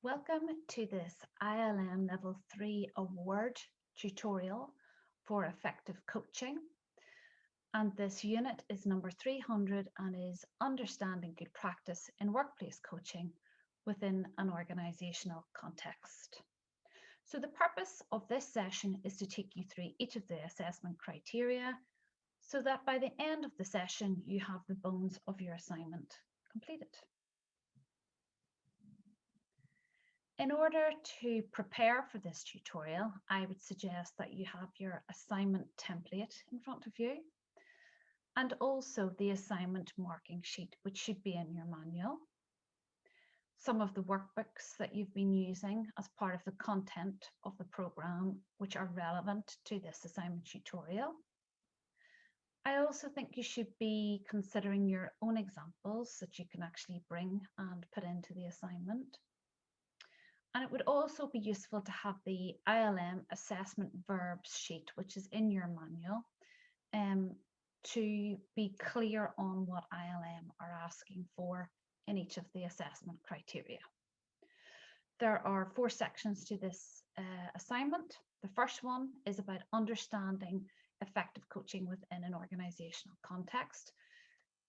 Welcome to this ILM Level 3 award tutorial for effective coaching. And this unit is number 300 and is understanding good practice in workplace coaching within an organisational context. So the purpose of this session is to take you through each of the assessment criteria so that by the end of the session you have the bones of your assignment completed. In order to prepare for this tutorial, I would suggest that you have your assignment template in front of you and also the assignment marking sheet, which should be in your manual. Some of the workbooks that you've been using as part of the content of the programme, which are relevant to this assignment tutorial. I also think you should be considering your own examples that you can actually bring and put into the assignment. And it would also be useful to have the ILM assessment verbs sheet, which is in your manual, to be clear on what ILM are asking for in each of the assessment criteria. There are 4 sections to this assignment. The first one is about understanding effective coaching within an organisational context.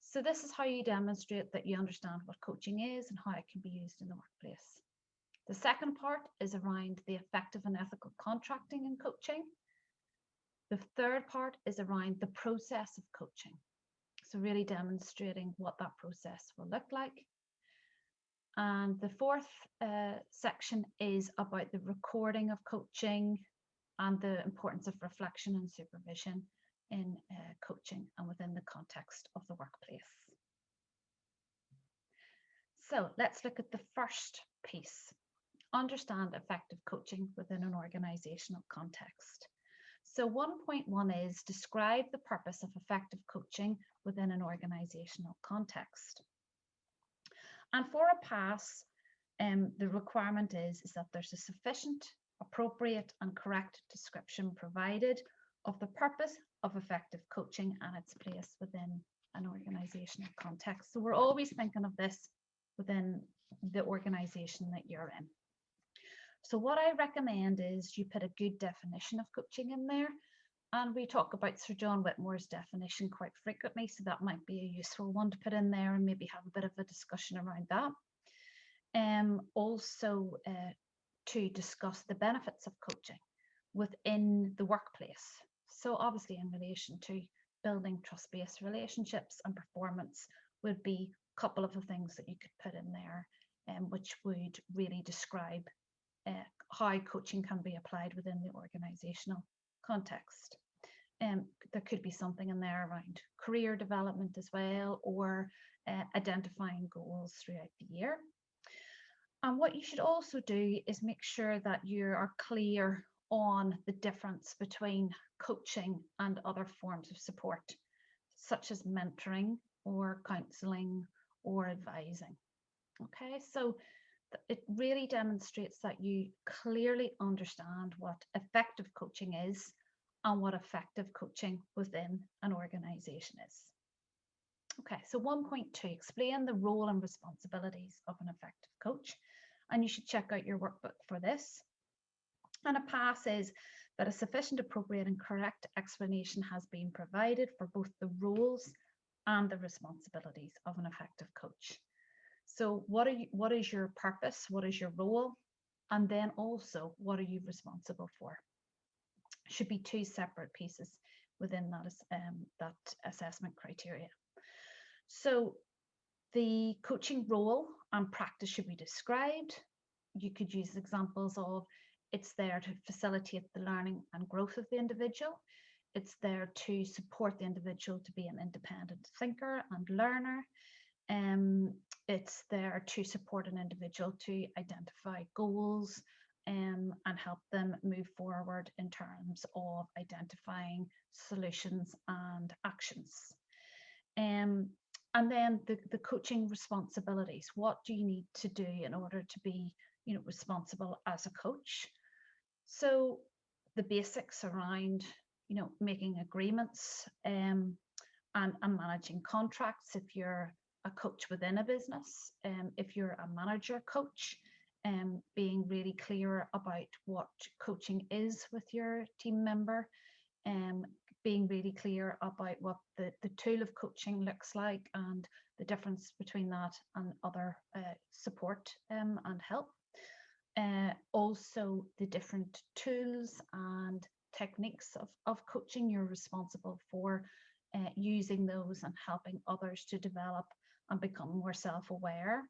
So this is how you demonstrate that you understand what coaching is and how it can be used in the workplace. The second part is around the effective and ethical contracting in coaching. The third part is around the process of coaching. So really demonstrating what that process will look like. And the fourth section is about the recording of coaching and the importance of reflection and supervision in coaching and within the context of the workplace. So let's look at the first piece. Understand effective coaching within an organisational context. So 1.1 is describe the purpose of effective coaching within an organisational context. And for a pass, the requirement is that there's a sufficient, appropriate and correct description provided of the purpose of effective coaching and its place within an organisational context. So we're always thinking of this within the organisation that you're in. So what I recommend is you put a good definition of coaching in there. And we talk about Sir John Whitmore's definition quite frequently, so that might be a useful one to put in there and maybe have a bit of a discussion around that. Also to discuss the benefits of coaching within the workplace. So obviously in relation to building trust-based relationships and performance would be a couple of the things that you could put in there, which would really describe how coaching can be applied within the organisational context. There could be something in there around career development as well, or identifying goals throughout the year. And what you should also do is make sure that you are clear on the difference between coaching and other forms of support, such as mentoring or counselling or advising. Okay, so it really demonstrates that you clearly understand what effective coaching is and what effective coaching within an organisation is. Okay, so 1.2, explain the role and responsibilities of an effective coach. And you should check out your workbook for this. And a pass is that a sufficient, appropriate and correct explanation has been provided for both the roles and the responsibilities of an effective coach. So what is your purpose? What is your role? And then also, what are you responsible for? Should be 2 separate pieces within that assessment criteria. So the coaching role and practice should be described. You could use examples of it's there to facilitate the learning and growth of the individual. It's there to support the individual to be an independent thinker and learner. It's there to support an individual to identify goals and help them move forward in terms of identifying solutions and actions. And then the coaching responsibilities. What do you need to do in order to be, responsible as a coach? So the basics around, making agreements and managing contracts if you're a coach within a business, if you're a manager coach, being really clear about what coaching is with your team member, being really clear about what the tool of coaching looks like and the difference between that and other support and help. Also the different tools and techniques of coaching. You're responsible for using those and helping others to develop and become more self-aware.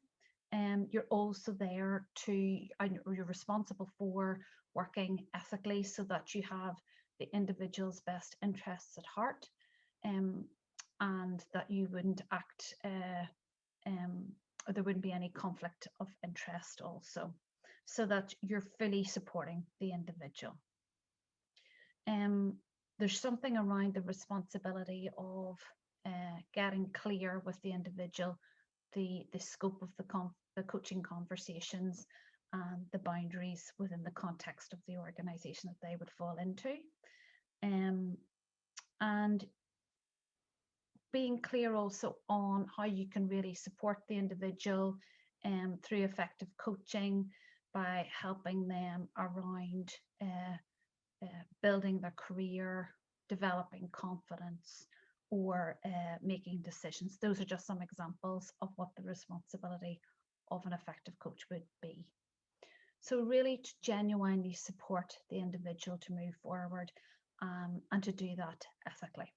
You're also there to, or you're responsible for working ethically so that you have the individual's best interests at heart, and that you wouldn't act, or there wouldn't be any conflict of interest also, so that you're fully supporting the individual. There's something around the responsibility of getting clear with the individual, the scope of the coaching conversations and the boundaries within the context of the organisation that they would fall into. And being clear also on how you can really support the individual through effective coaching by helping them around building their career, developing confidence, or making decisions. Those are just some examples of what the responsibility of an effective coach would be. So really to genuinely support the individual to move forward, and to do that ethically.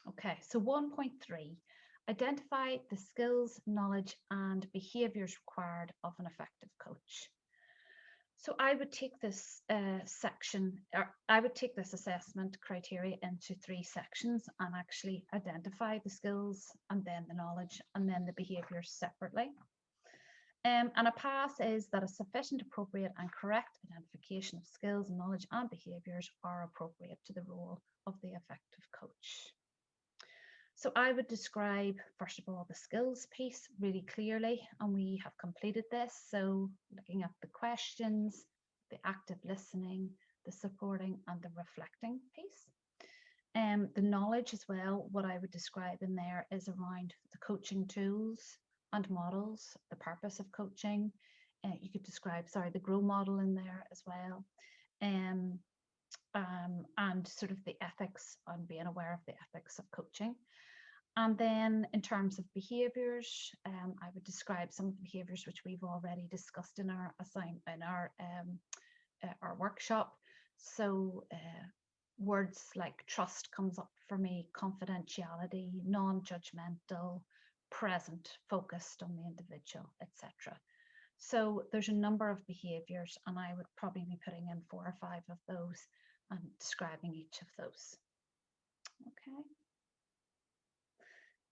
Okay, so 1.3, identify the skills, knowledge, and behaviours required of an effective coach. So I would take this I would take this assessment criteria into 3 sections and actually identify the skills and then the knowledge and then the behaviours separately. And a pass is that a sufficient, appropriate and correct identification of skills, knowledge and behaviours are appropriate to the role of the effective coach. So I would describe, first of all, the skills piece really clearly, and we have completed this. So looking at the questions, the active listening, the supporting and the reflecting piece. The knowledge as well, what I would describe in there is around the coaching tools and models, the purpose of coaching. You could describe, the GROW model in there as well. And sort of the ethics and being aware of the ethics of coaching. And then in terms of behaviours, I would describe some of the behaviours which we've already discussed in our our workshop. So words like trust comes up for me, confidentiality, non-judgmental, present, focused on the individual, etc. So there's a number of behaviours, and I would probably be putting in 4 or 5 of those and describing each of those. Okay.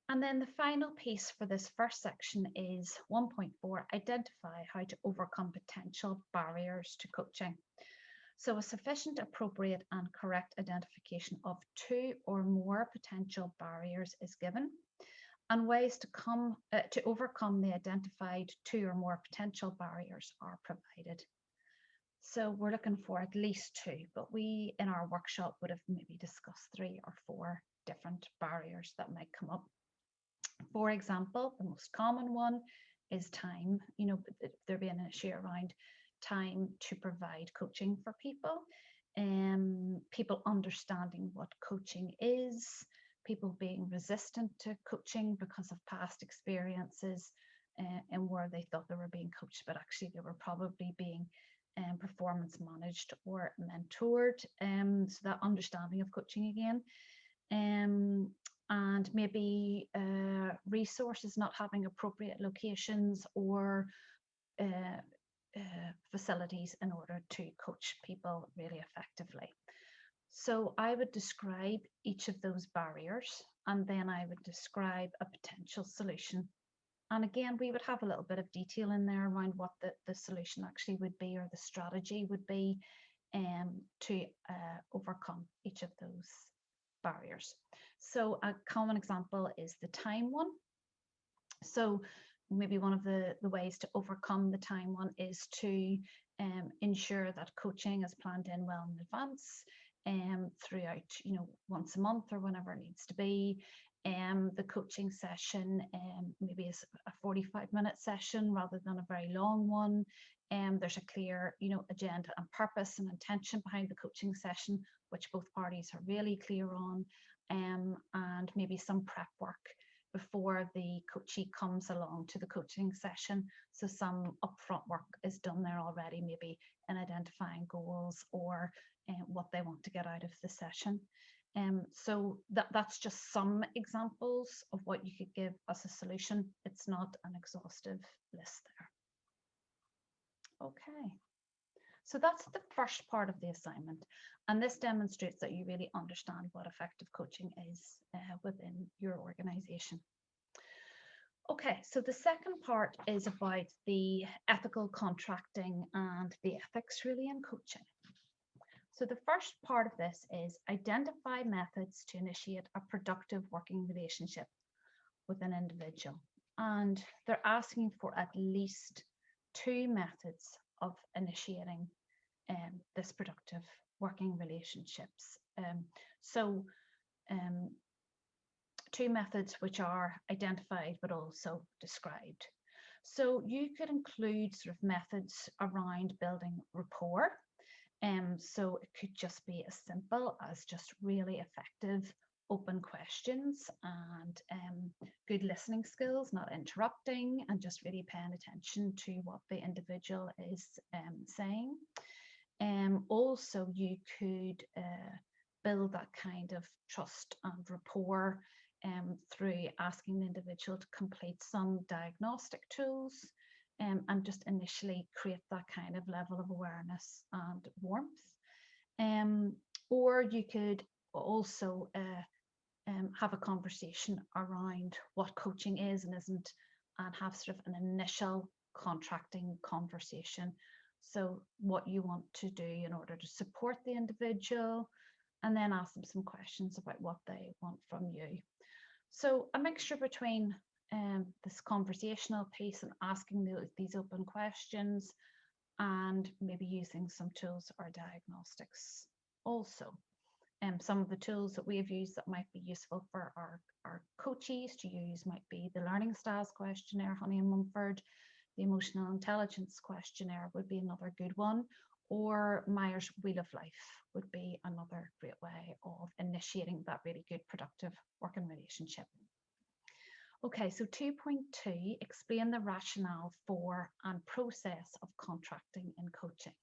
And then the final piece for this first section is 1.4, identify how to overcome potential barriers to coaching. So a sufficient, appropriate and correct identification of 2 or more potential barriers is given, and ways to overcome the identified 2 or more potential barriers are provided. So we're looking for at least 2, but we in our workshop would have maybe discussed 3 or 4 different barriers that might come up. For example, the most common one is time. There being an issue around time to provide coaching for people, people understanding what coaching is, people being resistant to coaching because of past experiences and where they thought they were being coached, but actually they were probably being performance managed or mentored. So that understanding of coaching again. And maybe resources not having appropriate locations or facilities in order to coach people really effectively. So I would describe each of those barriers, and then I would describe a potential solution. And again, we would have a little bit of detail in there around what the solution actually would be, or the strategy would be, to overcome each of those barriers. So a common example is the time one. So maybe one of the ways to overcome the time one is to ensure that coaching is planned in well in advance, throughout, once a month or whenever it needs to be, The coaching session maybe is a 45-minute session rather than a very long one. There's a clear, agenda and purpose and intention behind the coaching session, which both parties are really clear on, and maybe some prep work before the coachee comes along to the coaching session. So some upfront work is done there already, maybe in identifying goals or what they want to get out of the session. So that's just some examples of what you could give as a solution. It's not an exhaustive list there. Okay. So that's the first part of the assignment. And this demonstrates that you really understand what effective coaching is within your organization. Okay, so the second part is about the ethical contracting and the ethics really in coaching. So the first part of this is identify methods to initiate a productive working relationship with an individual. And they're asking for at least 2 methods of initiating this productive working relationships. 2 methods which are identified but also described. So you could include sort of methods around building rapport. So it could just be as simple as just really effective open questions and good listening skills, not interrupting, and just really paying attention to what the individual is saying. Also, you could build that kind of trust and rapport through asking the individual to complete some diagnostic tools and just initially create that kind of level of awareness and warmth. Or you could also have a conversation around what coaching is and isn't, and have sort of an initial contracting conversation. So what you want to do in order to support the individual, and then ask them some questions about what they want from you. So a mixture between this conversational piece and asking these open questions, and maybe using some tools or diagnostics also. Some of the tools that we have used that might be useful for our coachees to use might be the Learning Styles Questionnaire, Honey and Mumford. The Emotional Intelligence Questionnaire would be another good one, or Myers Wheel of Life would be another great way of initiating that really good productive working relationship. Okay, so 2.2, explain the rationale for and process of contracting in coaching.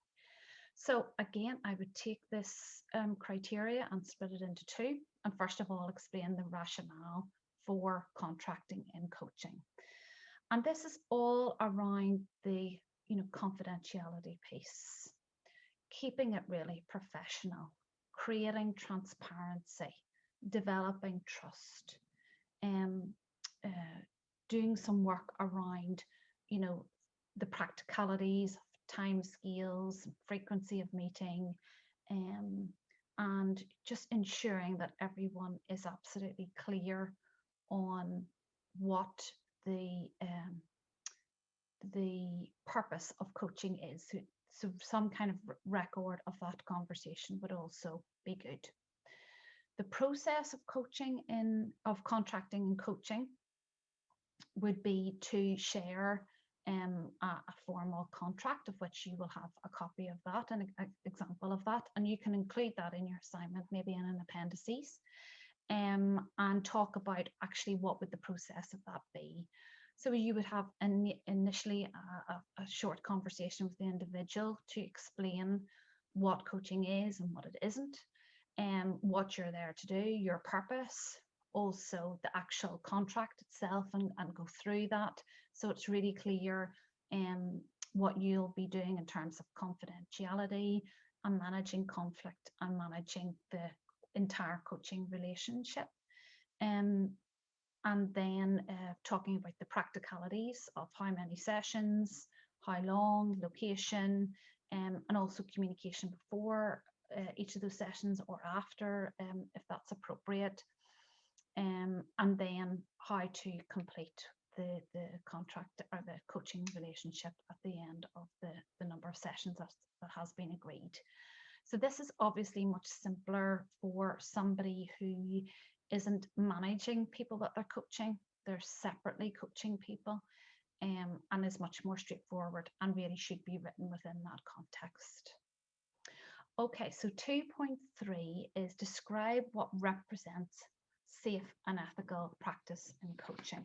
So again, I would take this criteria and split it into 2. And first of all, explain the rationale for contracting in coaching. And this is all around the confidentiality piece, keeping it really professional, creating transparency, developing trust, doing some work around, the practicalities of time scales, frequency of meeting, and just ensuring that everyone is absolutely clear on what the purpose of coaching is. So some kind of record of that conversation would also be good. The process of contracting and coaching would be to share a formal contract, of which you will have a copy of that and an example of that, and you can include that in your assignment, maybe in an appendices, and talk about actually what would the process of that be. So you would have initially a short conversation with the individual to explain what coaching is and what it isn't, and what you're there to do, your purpose, also the actual contract itself, and go through that. So it's really clear what you'll be doing in terms of confidentiality and managing conflict and managing the entire coaching relationship. And then talking about the practicalities of how many sessions, how long, location, and also communication before each of those sessions or after, if that's appropriate, and then how to complete the contract or the coaching relationship at the end of the number of sessions that has been agreed. So this is obviously much simpler for somebody who isn't managing people that they're coaching. They're separately coaching people, and is much more straightforward and really should be written within that context. Okay, so 2.3 is describe what represents safe and ethical practice in coaching.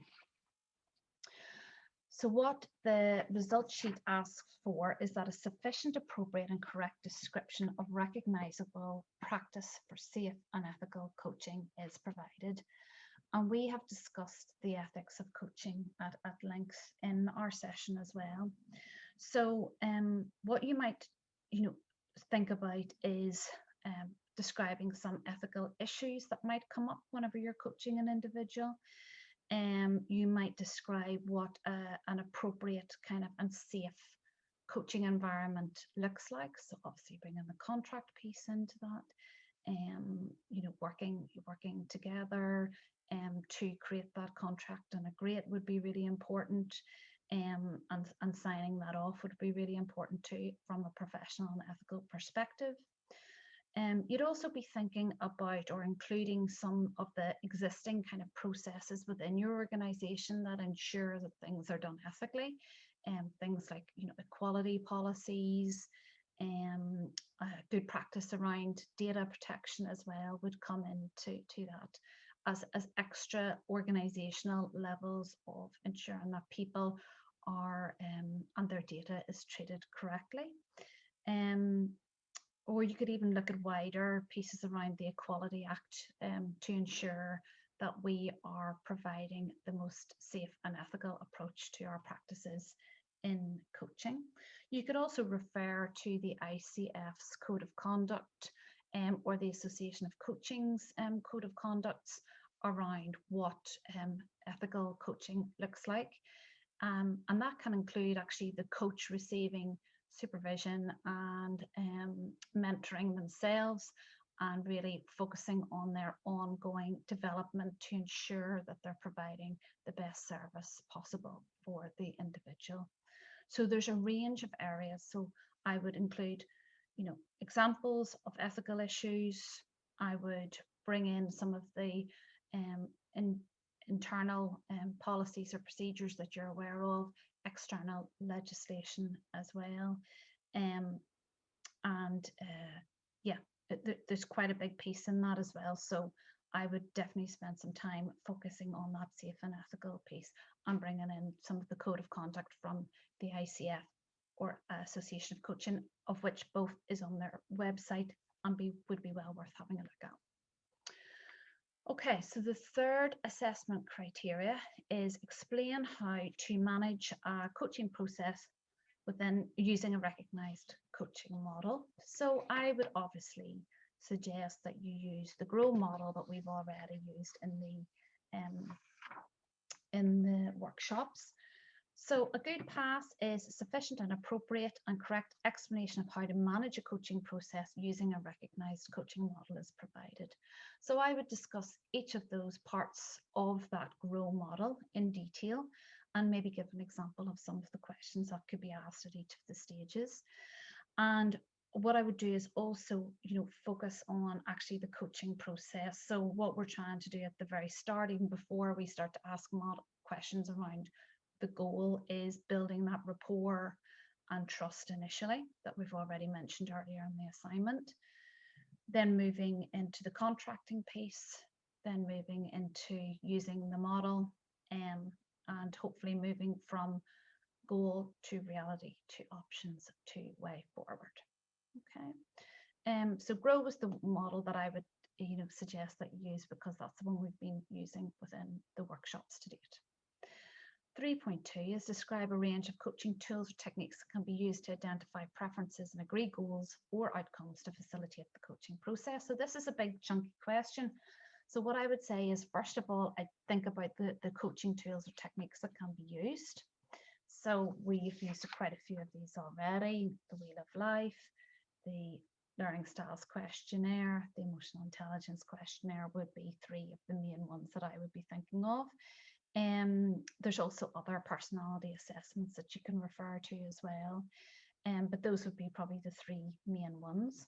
So what the result sheet asks for is that a sufficient, appropriate and correct description of recognizable practice for safe and ethical coaching is provided. And we have discussed the ethics of coaching at length in our session as well. So what you might, think about is describing some ethical issues that might come up whenever you're coaching an individual. You might describe what an appropriate kind of and safe coaching environment looks like. So obviously bringing the contract piece into that, working together to create that contract and agree it would be really important. And signing that off would be really important too from a professional and ethical perspective. You'd also be thinking about or including some of the existing kind of processes within your organization that ensure that things are done ethically. Things like equality policies, good practice around data protection as well would come into that as extra organizational levels of ensuring that people are and their data is treated correctly. Or you could even look at wider pieces around the Equality Act to ensure that we are providing the most safe and ethical approach to our practices in coaching. You could also refer to the ICF's Code of Conduct or the Association of Coaching's Code of Conducts around what ethical coaching looks like. And that can include actually the coach receiving supervision and mentoring themselves and really focusing on their ongoing development to ensure that they're providing the best service possible for the individual. So there's a range of areas. So I would include, examples of ethical issues. I would bring in some of the internal policies or procedures that you're aware of, external legislation as well. There's quite a big piece in that as well. So I would definitely spend some time focusing on that safe and ethical piece and bringing in some of the code of conduct from the ICF or Association of Coaching, of which both is on their website and would be well worth having a look at. Okay, so the third assessment criteria is explain how to manage a coaching process within using a recognized coaching model. So I would obviously suggest that you use the GROW model that we've already used in the workshops. So a good pass is sufficient and appropriate and correct explanation of how to manage a coaching process using a recognized coaching model is provided. So I would discuss each of those parts of that GROW model in detail and maybe give an example of some of the questions that could be asked at each of the stages. And what I would do is also, focus on actually the coaching process. So what we're trying to do at the very start, even before we start to ask questions around the goal, is building that rapport and trust initially that we've already mentioned earlier in the assignment. Then moving into the contracting piece, then moving into using the model, and hopefully moving from goal to reality to options to way forward. Okay. So GROW was the model that I would suggest that you use because that's the one we've been using within the workshops to date. 3.2 is describe a range of coaching tools or techniques that can be used to identify preferences and agree goals or outcomes to facilitate the coaching process. So this is a big chunky question. So what I would say is, first of all, I think about the coaching tools or techniques that can be used. So we've used quite a few of these already: the Wheel of Life, the Learning Styles Questionnaire, the Emotional Intelligence Questionnaire would be three of the main ones that I would be thinking of. There's also other personality assessments that you can refer to as well. But those would be probably the three main ones.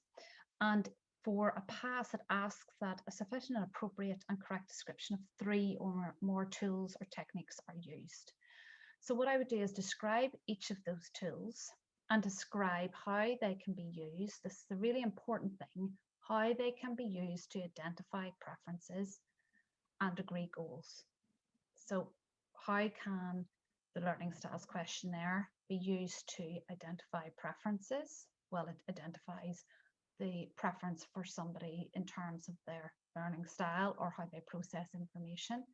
And For a pass, it asks that a sufficient and appropriate and correct description of 3 or more tools or techniques are used. So what I would do is describe each of those tools and describe how they can be used. This is the really important thing, how they can be used to identify preferences and agree goals. So how can the learning styles questionnaire be used to identify preferences? Well, it identifies the preference for somebody in terms of their learning style or how they process information.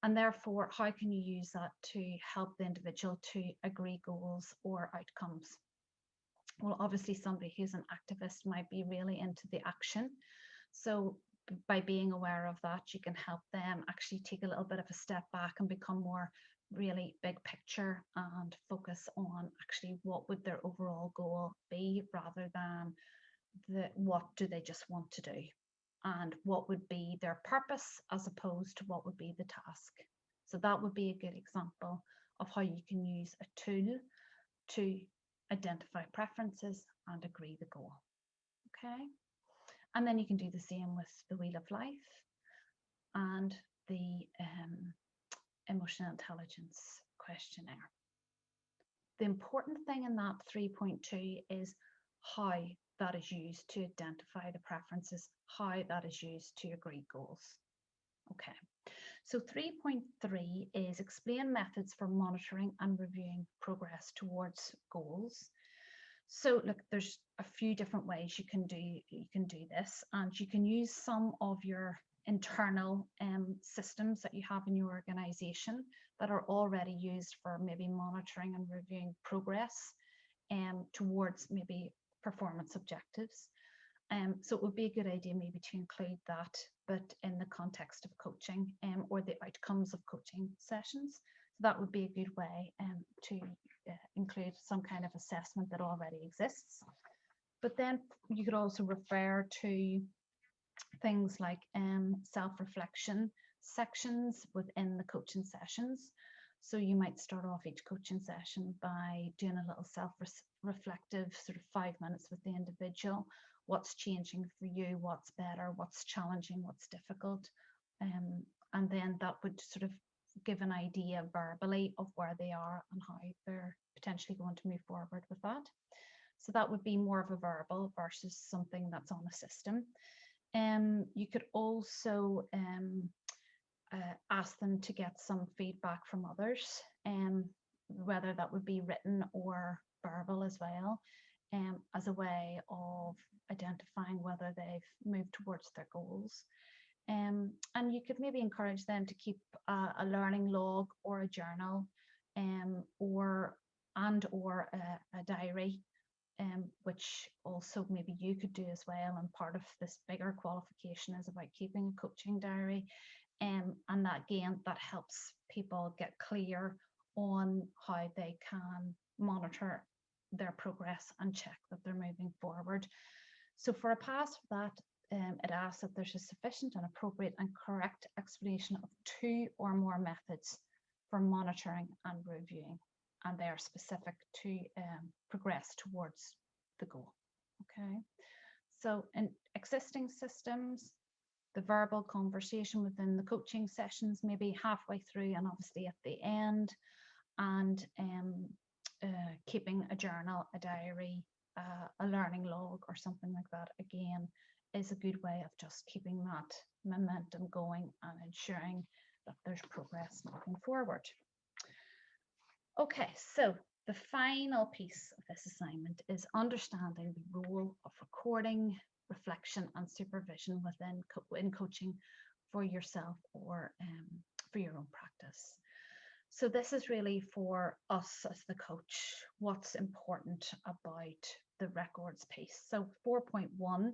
And therefore, how can you use that to help the individual to agree goals or outcomes? Well, obviously, somebody who's an activist might be really into the action. So by being aware of that, you can help them actually take a little bit of a step back and become more really big picture and focus on actually what would their overall goal be rather than what do they just want to do and what would be their purpose as opposed to what would be the task. So that would be a good example of how you can use a tool to identify preferences and agree the goal. Okay. And then you can do the same with the Wheel of Life and the emotional intelligence questionnaire. The important thing in that 3.2 is how that is used to identify the preferences, how that is used to agree goals. Okay, so 3.3 is explain methods for monitoring and reviewing progress towards goals. So look, there's a few different ways you can do this, and you can use some of your internal systems that you have in your organization that are already used for maybe monitoring and reviewing progress towards maybe performance objectives. So it would be a good idea maybe to include that, but in the context of coaching or the outcomes of coaching sessions. So that would be a good way to include some kind of assessment that already exists. But then you could also refer to things like self-reflection sections within the coaching sessions. So you might start off each coaching session by doing a little self-reflective sort of 5 minutes with the individual. What's changing for you? What's better? What's challenging? What's difficult? And then that would sort of give an idea verbally of where they are and how they're potentially going to move forward with that. So that would be more of a verbal versus something that's on a system. You could also ask them to get some feedback from others, whether that would be written or verbal as well, as a way of identifying whether they've moved towards their goals. And you could maybe encourage them to keep a learning log or a journal, or a diary, which also maybe you could do as well. And part of this bigger qualification is about keeping a coaching diary. And that again, that helps people get clear on how they can monitor their progress and check that they're moving forward. So for a pass for that, it asks that there's a sufficient and appropriate and correct explanation of 2 or more methods for monitoring and reviewing, and they are specific to progress towards the goal. Okay, so in existing systems, the verbal conversation within the coaching sessions, maybe halfway through and obviously at the end, and keeping a journal, a diary, a learning log or something like that, again, is a good way of just keeping that momentum going and ensuring that there's progress moving forward. Okay, so the final piece of this assignment is understanding the role of recording, reflection and supervision in coaching for yourself or for your own practice. So this is really for us as the coach, what's important about the records piece. So 4.1,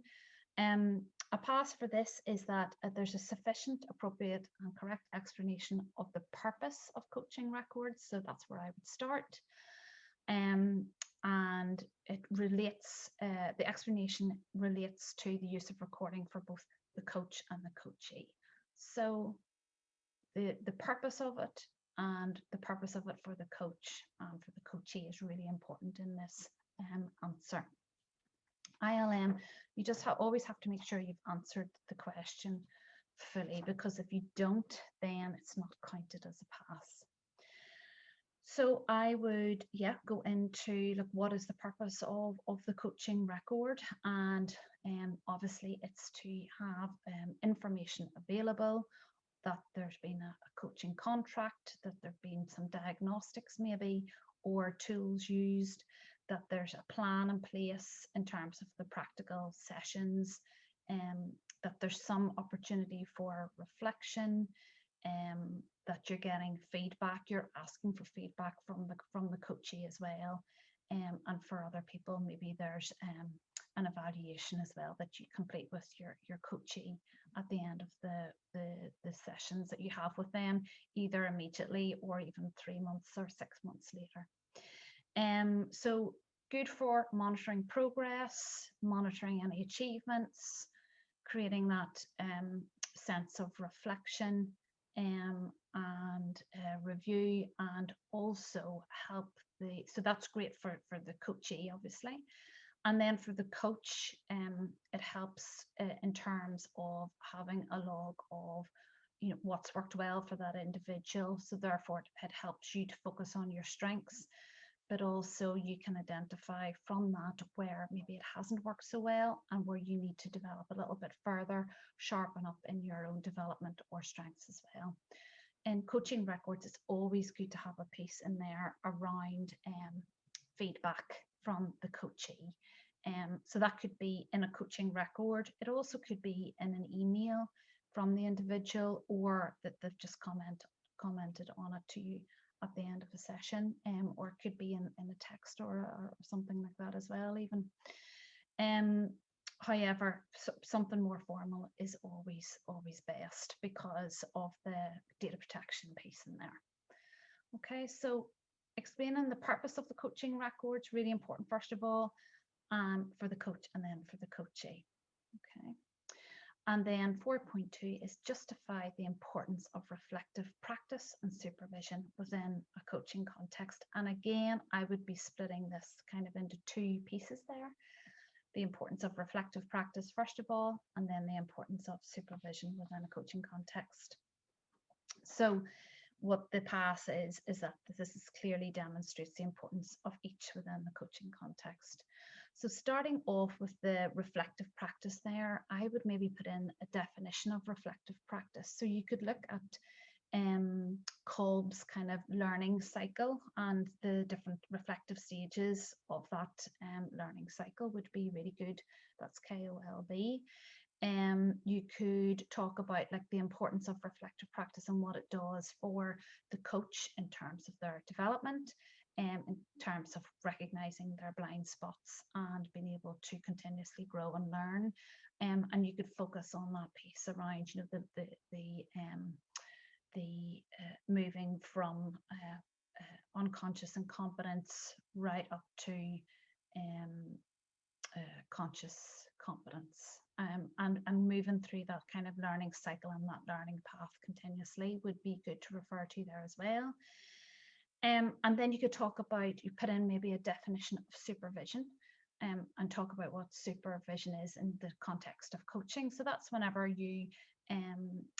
a pass for this is that there's a sufficient, appropriate and correct explanation of the purpose of coaching records. So that's where I would start. And it relates, the explanation relates to the use of recording for both the coach and the coachee. So the purpose of it and the purpose of it for the coach and for the coachee is really important in this answer. ILM, you just always have to make sure you've answered the question fully, because if you don't, then it's not counted as a pass. So I would, go into like, what is the purpose of the coaching record? And obviously it's to have information available, that there's been a coaching contract, that there've been some diagnostics maybe, or tools used, that there's a plan in place in terms of the practical sessions, that there's some opportunity for reflection, that you're getting feedback, you're asking for feedback from the coachee as well, and for other people maybe there's an evaluation as well that you complete with your coachee at the end of the sessions that you have with them, either immediately or even 3 months or 6 months later. So good for monitoring progress, monitoring any achievements, creating that sense of reflection, and review, and also help so that's great for the coachee, obviously. And then for the coach, it helps in terms of having a log of what's worked well for that individual. So therefore it helps you to focus on your strengths, but also you can identify from that where maybe it hasn't worked so well and where you need to develop a little bit further, sharpen up in your own development or strengths as well. In coaching records, it's always good to have a piece in there around feedback from the coachee. So that could be in a coaching record. It also could be in an email from the individual, or that they've just commented on it to you at the end of a session, or it could be in a text or something like that as well even. However, something more formal is always best because of the data protection piece in there. Okay, so explaining the purpose of the coaching records, really important first of all, for the coach and then for the coachee. Okay. And then 4.2 is justify the importance of reflective practice and supervision within a coaching context. And again, I would be splitting this kind of into 2 pieces there. The importance of reflective practice, first of all, and then the importance of supervision within a coaching context. So what the pass is that this clearly demonstrates the importance of each within the coaching context. So starting off with the reflective practice there, I would maybe put in a definition of reflective practice. So you could look at Kolb's kind of learning cycle, and the different reflective stages of that learning cycle would be really good. That's KOLB. You could talk about like the importance of reflective practice and what it does for the coach in terms of their development, in terms of recognizing their blind spots and being able to continuously grow and learn. And you could focus on that piece around the moving from unconscious incompetence right up to conscious competence, and moving through that kind of learning cycle and that learning path continuously would be good to refer to there as well. And then you could talk about, you put in maybe a definition of supervision, and talk about what supervision is in the context of coaching. So that's whenever you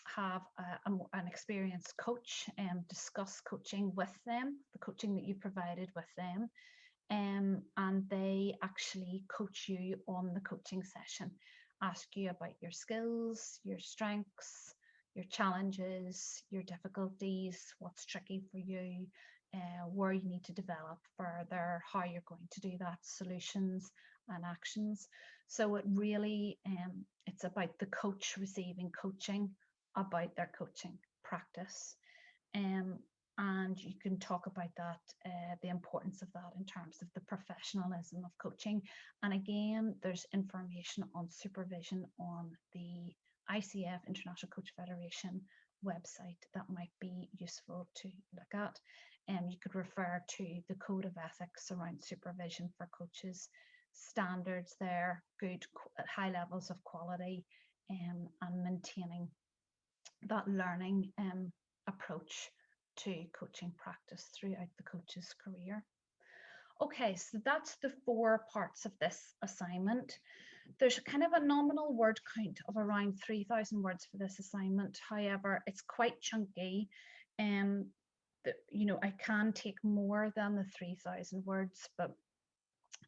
have an experienced coach and discuss coaching with them, the coaching that you provided with them, and they actually coach you on the coaching session, ask you about your skills, your strengths, your challenges, your difficulties, what's tricky for you, where you need to develop further, how you're going to do that, solutions and actions. So it really, it's about the coach receiving coaching about their coaching practice. And you can talk about that, the importance of that in terms of the professionalism of coaching. And again, there's information on supervision on the ICF, International Coach Federation website, that might be useful to look at. You could refer to the code of ethics around supervision for coaches, standards there, good high levels of quality, and maintaining that learning approach to coaching practice throughout the coach's career. Okay, so that's the 4 parts of this assignment. There's kind of a nominal word count of around 3,000 words for this assignment. However, it's quite chunky. You know, I can take more than the 3,000 words, but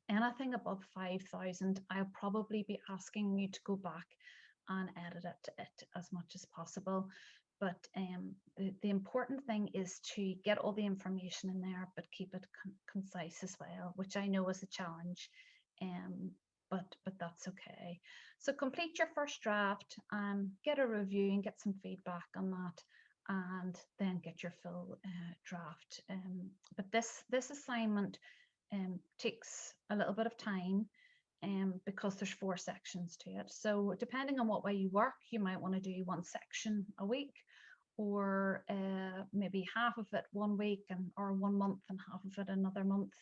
anything above 5,000, I'll probably be asking you to go back and edit it as much as possible. But the important thing is to get all the information in there, but keep it concise as well, which I know is a challenge, but that's okay. So complete your first draft and get a review and get some feedback on that, and then get your full draft. But this assignment takes a little bit of time because there's 4 sections to it. So depending on what way you work, you might want to do 1 section a week, or maybe half of it 1 week or 1 month and half of it another month.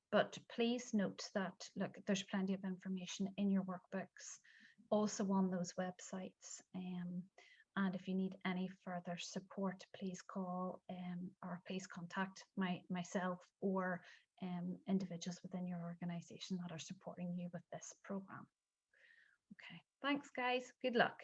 But please note that, look, there's plenty of information in your workbooks, also on those websites. And if you need any further support, please call or please contact myself or individuals within your organisation that are supporting you with this programme. Okay, thanks guys, good luck.